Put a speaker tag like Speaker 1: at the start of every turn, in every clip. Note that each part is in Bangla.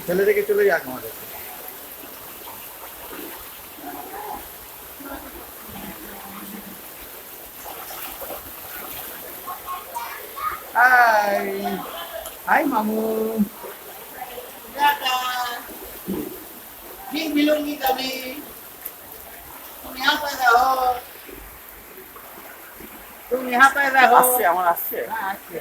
Speaker 1: ফেলে রেখে চলে যাক আমাদের। হাই হাই মামু। मिलूंगी कभी, तुम यहाँ पर रहो, तुम यहाँ पर रहो। আসছে আমার আসছে। হ্যাঁ আসছে।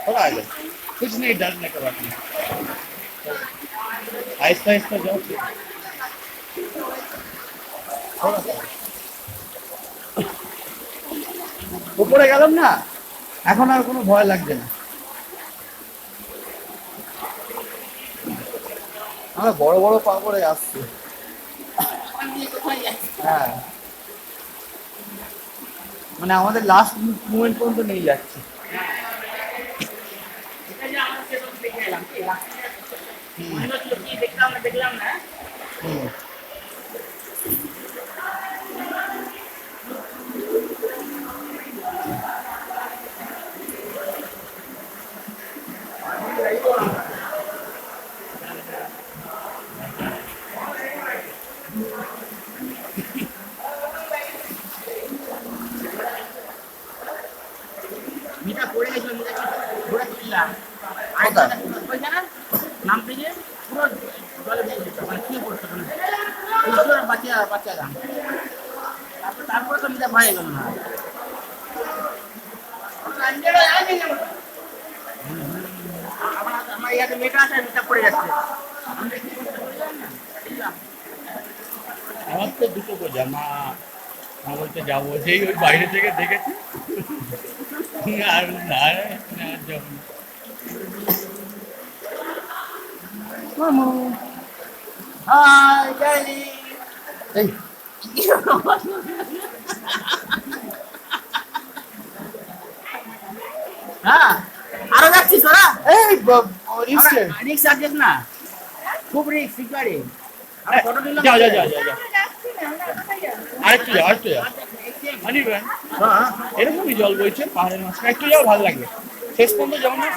Speaker 1: थोड़ा आगे, कुछ नहीं डरने का बात नहीं, आहिस्ता आहिस्ता जाओ। थोड़ा উপরে গেলাম না, এখন আর কোনো ভয় লাগছে না। আমরা বড় বড় পা করে আসছি। হ্যাঁ, মানে আমাদের লাস্ট মুভমেন্ট পর্যন্ত নিয়ে যাচ্ছে। দেখলাম না। মিটা পড়ে গেছিল, মিটা ঘোরা তুললাম নাম থেকে পুরো জলে দিয়ে দিত, মানে কি করতো বাচ্চা বাচ্চা দাম। তারপরে তো মিটা ভয় গেল না। আমার ইয়াতে মেয়েটা আছে, মেয়েটা পড়ে যাচ্ছে। আমার তো দুটো বোঝা মা, মা বলতে যাবো, যেই ওই বাইরে থেকে দেখেছি আর না যাবো। মামু হাই ডার্লিং। এই হ্যাঁ, আরো যাচ্ছিস তোরা? এই রিক্স যাচ্ছিস না, খুব রিক্স শিকারি। ফটো দিলাম, যাও যাও যাও যাও, আরেকটু যাও, আরেকটু যাও। হ্যাঁ, এরকমই জল বইছে পাহাড়ের মাঝখানে, একটু যাও ভালো লাগবে। শেষ পর্যন্ত যাও না।